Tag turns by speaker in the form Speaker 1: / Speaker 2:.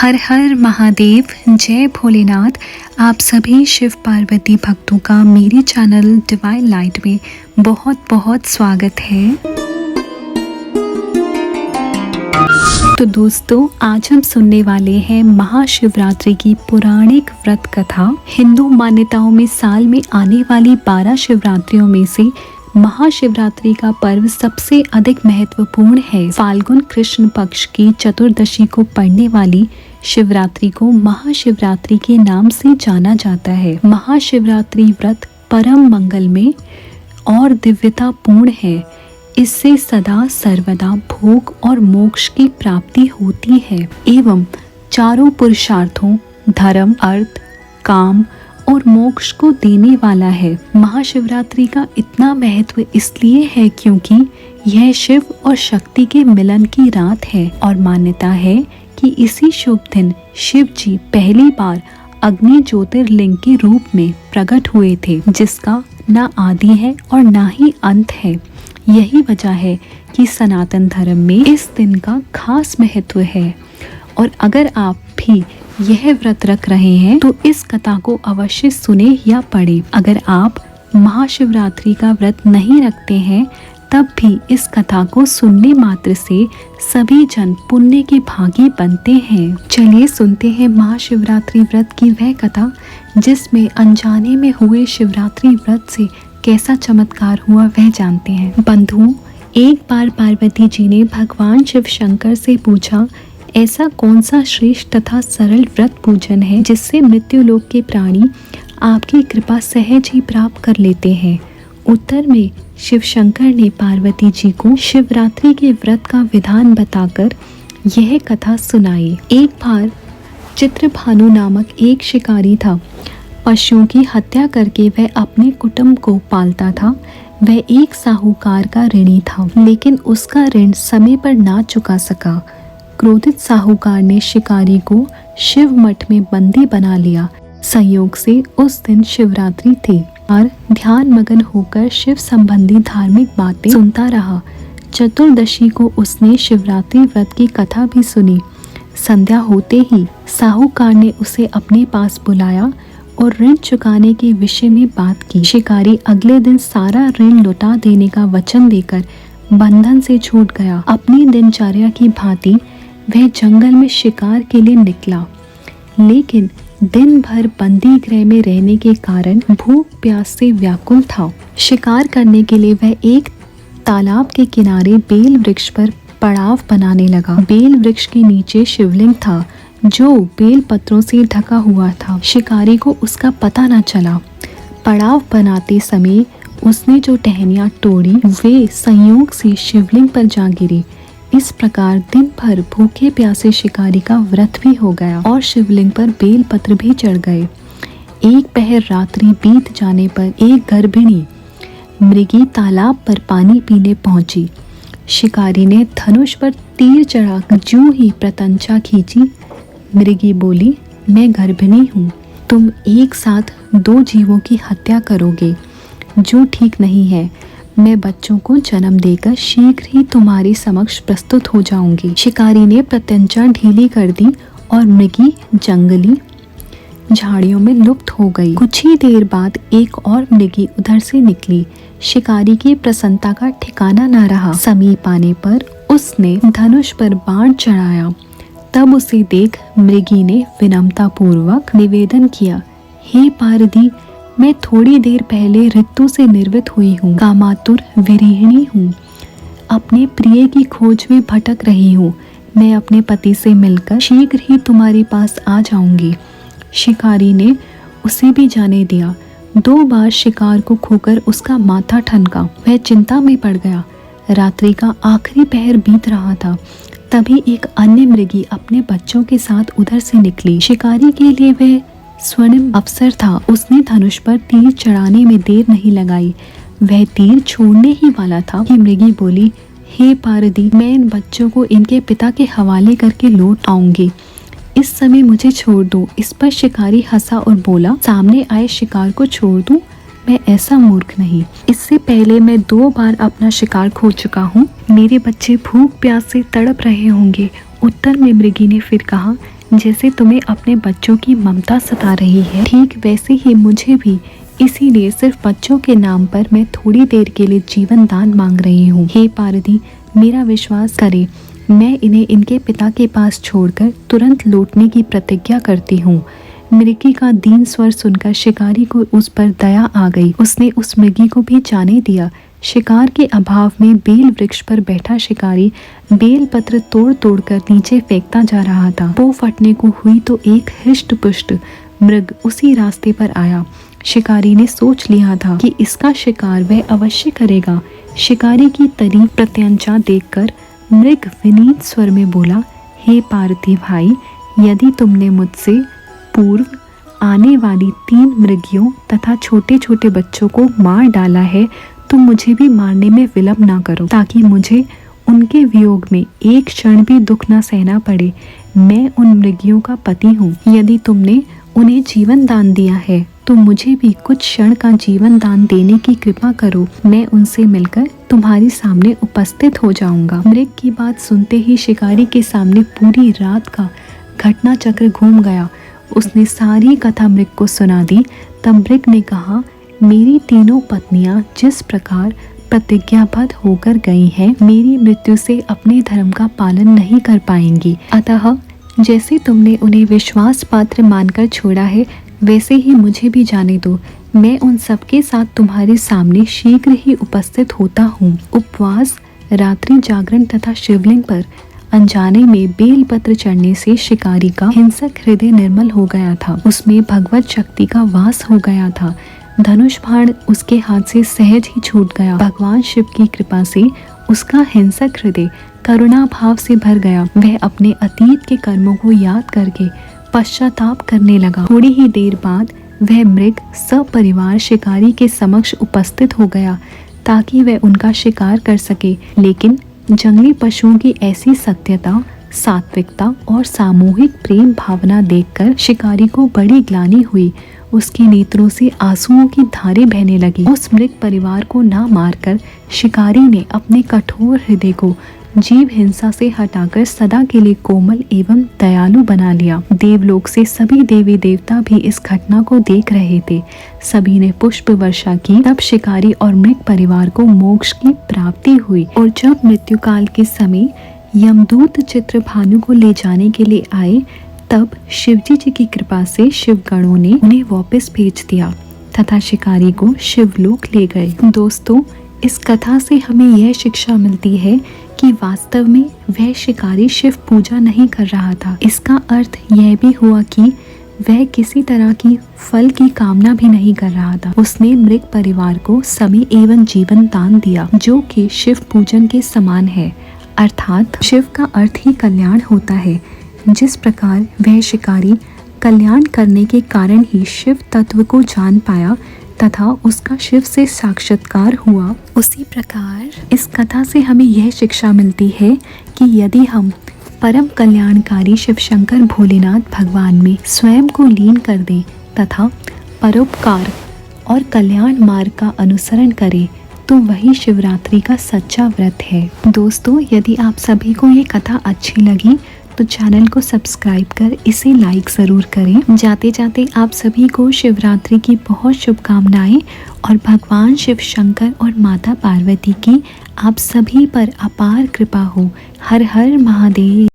Speaker 1: हर हर महादेव, जय भोलेनाथ। आप सभी शिव पार्वती भक्तों का मेरे चैनल डिवाइन लाइट में बहुत बहुत स्वागत है। तो दोस्तों, आज हम सुनने वाले हैं महाशिवरात्रि की पौराणिक व्रत कथा। हिंदू मान्यताओं में साल में आने वाली 12 शिवरात्रियों में से महाशिवरात्रि का पर्व सबसे अधिक महत्वपूर्ण है। फाल्गुन कृष्ण पक्ष की चतुर्दशी को पड़ने वाली शिवरात्रि को महाशिवरात्रि के नाम से जाना जाता है। महाशिवरात्रि व्रत परम मंगलमय और दिव्यतापूर्ण है। इससे सदा सर्वदा भोग और मोक्ष की प्राप्ति होती है एवं चारों पुरुषार्थों धर्म, अर्थ, काम और मोक्ष को देने वाला है। महाशिवरात्रि का इतना महत्व इसलिए है क्योंकि यह शिव और शक्ति के मिलन की रात है और मान्यता है कि इसी शुभ दिन शिव जी पहली बार अग्नि ज्योतिर्लिंग के रूप में प्रकट हुए थे, जिसका न आदि है और न ही अंत है। यही वजह है कि सनातन धर्म में इस दिन का खास महत्व है। और अगर आप भी यह व्रत रख रहे हैं तो इस कथा को अवश्य सुने या पढ़े। अगर आप महाशिवरात्रि का व्रत नहीं रखते हैं तब भी इस कथा को सुनने मात्र से सभी जन पुण्य के भागी बनते हैं। चलिए सुनते हैं महाशिवरात्रि व्रत की वह कथा जिसमें अनजाने में हुए शिवरात्रि व्रत से कैसा चमत्कार हुआ, वह जानते हैं। बंधुओं, एक बार पार्वती जी ने भगवान शिव शंकर से पूछा, ऐसा कौन सा श्रेष्ठ तथा सरल व्रत पूजन है जिससे मृत्यु लोक के प्राणी आपकी कृपा सहज ही प्राप्त कर लेते हैं। उत्तर में शिव शंकर ने पार्वती जी को शिवरात्रि के व्रत का विधान बताकर यह कथा सुनाई। एक बार चित्रभानु नामक एक शिकारी था। पशुओं की हत्या करके वह अपने कुटुंब को पालता था। वह एक साहूकार का ऋणी था, लेकिन उसका ऋण समय पर ना चुका सका। क्रोधित साहूकार ने शिकारी को शिव मठ में बंदी बना लिया। संयोग से उस दिन शिवरात्रि थी और ध्यान मगन होकर शिव संबंधी धार्मिक बातें सुनता रहा। चतुर्दशी को उसने शिवरात्रि व्रत की कथा भी सुनी। संध्या होते ही साहूकार ने उसे अपने पास बुलाया और ऋण चुकाने के विषय में बात की। शिकारी अगले दिन सारा ऋण लौटा देने का वचन देकर बंधन से छूट गया। अपनी दिनचर्या की भांति वह जंगल में शिकार के लिए निकला, लेकिन दिन भर बंदी गृह में रहने के कारण भूख प्यास से व्याकुल था। शिकार करने के लिए वह एक तालाब के किनारे बेल वृक्ष पर पड़ाव बनाने लगा। बेल वृक्ष के नीचे शिवलिंग था जो बेल पत्रों से ढका हुआ था। शिकारी को उसका पता न चला। पड़ाव बनाते समय उसने जो टहनियाँ तोड़ी वे संयोग से शिवलिंग पर जा गिरी। इस प्रकार दिन भर भूखे प्यासे शिकारी का व्रत भी हो गया और शिवलिंग पर बेल पत्र भी चढ़ गए। एक पहर रात्रि बीत जाने पर एक गर्भिणी मृगी तालाब पर पानी पीने पहुंची। शिकारी ने धनुष पर तीर चढ़ाकर जो ही प्रतंचा खींची, मृगी बोली, मैं गर्भिणी हूँ। तुम एक साथ 2 जीवों की हत्या करोगे, जो ठीक नहीं है। मैं बच्चों को जन्म देकर शीघ्र ही तुम्हारे समक्ष प्रस्तुत हो जाऊंगी। शिकारी ने प्रत्यंचा ढीली कर दी और मृगी जंगली झाड़ियों में लुप्त हो गई। कुछ ही देर बाद एक और मृगी उधर से निकली। शिकारी की प्रसन्नता का ठिकाना न रहा। समीप आने पर उसने धनुष पर बाण चढ़ाया। तब उसे देख मृगी ने विनम्रता पूर्वक निवेदन किया, हे पारदी, मैं थोड़ी देर पहले ऋतु से निर्वित हुई हूँ, कामातुर विरहिणी हूँ, अपने प्रिय की खोज में भटक रही हूँ। मैं अपने पति से मिलकर शीघ्र ही तुम्हारे पास आ जाऊंगी। शिकारी ने उसे भी जाने दिया। 2 बार शिकार को खोकर उसका माथा ठनका। वह चिंता में पड़ गया। रात्रि का आखिरी पहर बीत रहा था। तभी एक अन्य मृगी अपने बच्चों के साथ उधर से निकली। शिकारी के लिए वह स्वर्णिम अवसर था। उसने धनुष पर तीर चढ़ाने में देर नहीं लगाई। वह तीर छोड़ने ही वाला था कि मृगी बोली, हे पारदी, मैं इन बच्चों को इनके पिता के हवाले करके लौट आऊंगी। इस समय मुझे छोड़ दो। इस पर शिकारी हंसा और बोला, सामने आए शिकार को छोड़ दूं? मैं ऐसा मूर्ख नहीं। इससे पहले मैं 2 बार अपना शिकार खो चुका हूँ। मेरे बच्चे भूख प्यास से तड़प रहे होंगे। उत्तर में मृगी ने फिर कहा, जैसे तुम्हें अपने बच्चों की ममता सता रही है, ठीक वैसे ही मुझे भी। इसीलिए सिर्फ बच्चों के नाम पर मैं थोड़ी देर के लिए जीवन दान मांग रही हूँ। हे पार्वती, मेरा विश्वास करे, मैं इन्हें इनके पिता के पास छोड़कर तुरंत लौटने की प्रतिज्ञा करती हूँ। मृगी का दीन स्वर सुनकर शिकारी को उस पर दया आ गई। उसने उस मृगी को भी जाने दिया। शिकार के अभाव में बेल वृक्ष पर बैठा शिकारी बेल पत्र तोड़ तोड़ कर नीचे फेंकता जा रहा था। वो फटने को हुई तो एक हिष्ट पुष्ट मृग उसी रास्ते पर आया। शिकारी ने सोच लिया था कि इसका शिकार वह अवश्य करेगा। शिकारी की तरी प्रत्यंचा देखकर मृग विनीत स्वर में बोला, हे पार्वती भाई, यदि तुमने मुझसे पूर्व आने वाली 3 मृगियों तथा छोटे छोटे बच्चों को मार डाला है तो मुझे भी मारने में विलंब ना करो, ताकि मुझे उनके वियोग में एक क्षण भी दुख न सहना पड़े। मैं उन मृगियों का पति हूँ। यदि तुमने उन्हें जीवन दान दिया है तो मुझे भी कुछ क्षण का जीवन दान देने की कृपा करो। मैं उनसे मिलकर तुम्हारे सामने उपस्थित हो जाऊंगा। मृग की बात सुनते ही शिकारी के सामने पूरी रात का घटना चक्र घूम गया। उसने सारी कथा मृग को सुना दी। तब मृग ने कहा, मेरी तीनों पत्नियां जिस प्रकार प्रतिज्ञाबद्ध होकर गई हैं, मेरी मृत्यु से अपने धर्म का पालन नहीं कर पाएंगी। अतः जैसे तुमने उन्हें विश्वास पात्र मानकर छोड़ा है, वैसे ही मुझे भी जाने दो। मैं उन सबके साथ तुम्हारे सामने शीघ्र ही उपस्थित होता हूँ। उपवास, रात्रि जागरण तथा शिवलिंग पर अनजाने में बेलपत्र चढ़ने से शिकारी का हिंसक हृदय निर्मल हो गया था। उसमें भगवत शक्ति का वास हो गया था। धनुष बाण उसके हाथ से सहज ही छूट गया। भगवान शिव की कृपा से उसका हिंसक हृदय करुणा भाव से भर गया। वह अपने अतीत के कर्मों को याद करके पश्चाताप करने लगा। थोड़ी ही देर बाद वह मृग सपरिवार शिकारी के समक्ष उपस्थित हो गया ताकि वह उनका शिकार कर सके। लेकिन जंगली पशुओं की ऐसी सत्यता, सात्विकता और सामूहिक प्रेम भावना देखकर शिकारी को बड़ी ग्लानि हुई। उसके नेत्रों से आंसुओं की धारें बहने लगी। उस मृग परिवार को ना मारकर शिकारी ने अपने कठोर हृदय को जीव हिंसा से हटाकर सदा के लिए कोमल एवं दयालु बना लिया। देवलोक से सभी देवी देवता भी इस घटना को देख रहे थे। सभी ने पुष्प वर्षा की। तब शिकारी और मृग परिवार को मोक्ष की प्राप्ति हुई। और जब मृत्यु काल के समय यमदूत चित्रभानु को ले जाने के लिए आए, तब शिवजी जी की कृपा से शिवगणों ने उन्हें वापस भेज दिया तथा शिकारी को शिवलोक ले गए। दोस्तों, इस कथा से हमें यह शिक्षा मिलती है कि वास्तव में वह शिकारी शिव पूजा नहीं कर रहा था। इसका अर्थ यह भी हुआ कि वह किसी तरह की फल की कामना भी नहीं कर रहा था। उसने मृग परिवार को समय एवं जीवन दान दिया, जो कि शिव पूजन के समान है। अर्थात शिव का अर्थ ही कल्याण होता है। जिस प्रकार वह शिकारी कल्याण करने के कारण ही शिव तत्व को जान पाया तथा उसका शिव से साक्षात्कार हुआ, उसी प्रकार इस कथा से हमें यह शिक्षा मिलती है कि यदि हम परम कल्याणकारी शिव शंकर भोलेनाथ भगवान में स्वयं को लीन कर दें तथा परोपकार और कल्याण मार्ग का अनुसरण करें, तो वही शिवरात्रि का सच्चा व्रत है। दोस्तों, यदि आप सभी को ये कथा अच्छी लगी तो चैनल को सब्सक्राइब कर इसे लाइक ज़रूर करें। जाते जाते आप सभी को शिवरात्रि की बहुत शुभकामनाएं और भगवान शिव शंकर और माता पार्वती की आप सभी पर अपार कृपा हो। हर हर महादेव।